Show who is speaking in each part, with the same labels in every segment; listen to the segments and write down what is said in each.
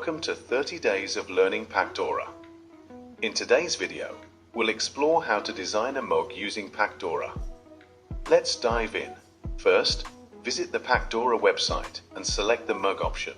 Speaker 1: Welcome to 30 Days of Learning Pacdora. In today's video, we'll explore how to design a mug using Pacdora. Let's dive in. First, visit the Pacdora website and select the mug option.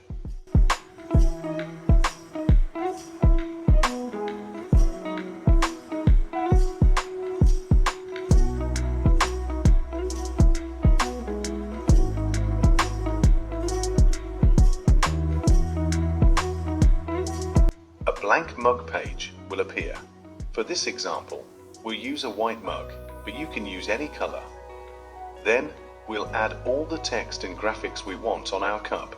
Speaker 1: A blank mug page will appear. For this example, we'll use a white mug, but you can use any color. Then, we'll add all the text and graphics we want on our cup.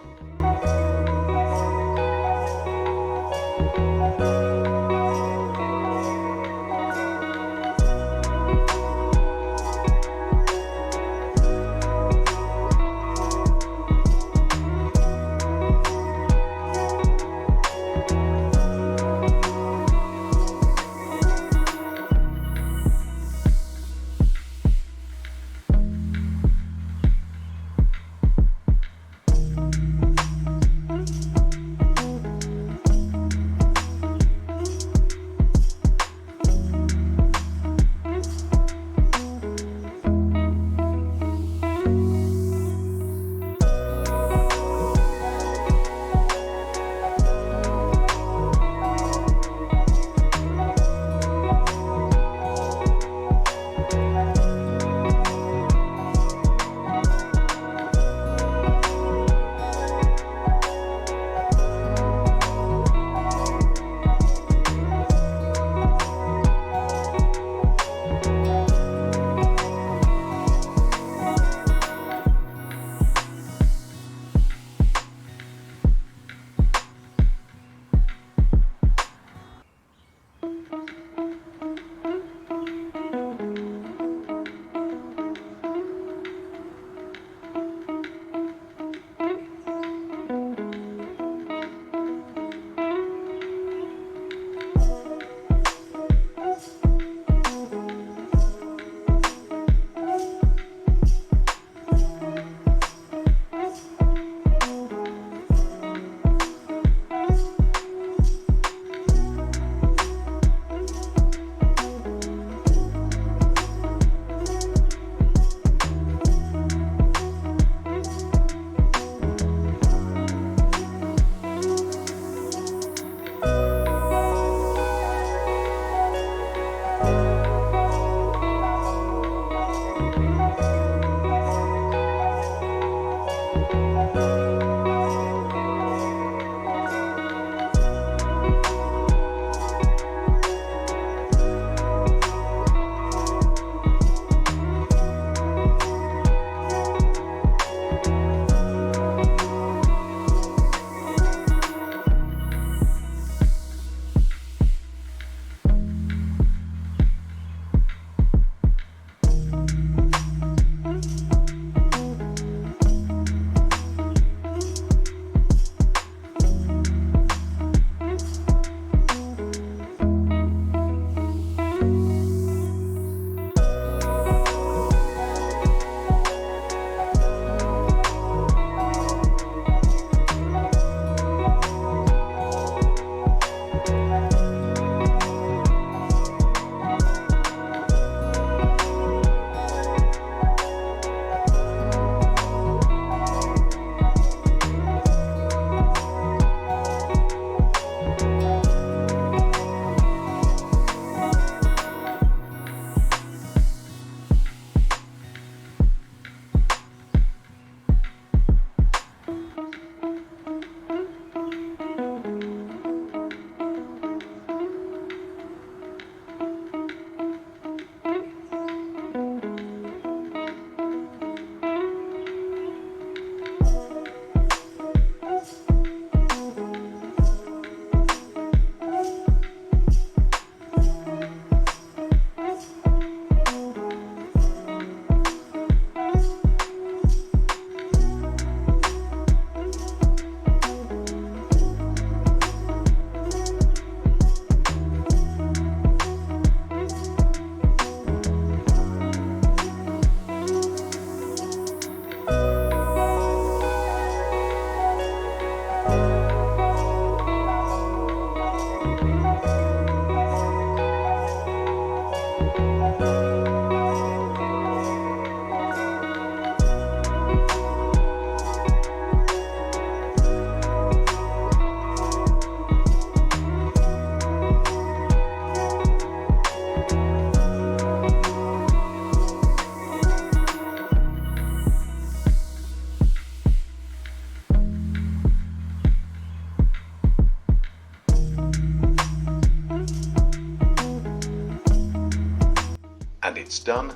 Speaker 1: it's done.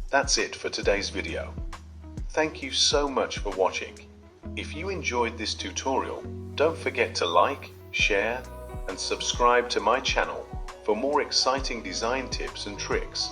Speaker 1: That's it for today's video. Thank you so much for watching. If you enjoyed this tutorial, don't forget to like, share, and subscribe to my channel for more exciting design tips and tricks.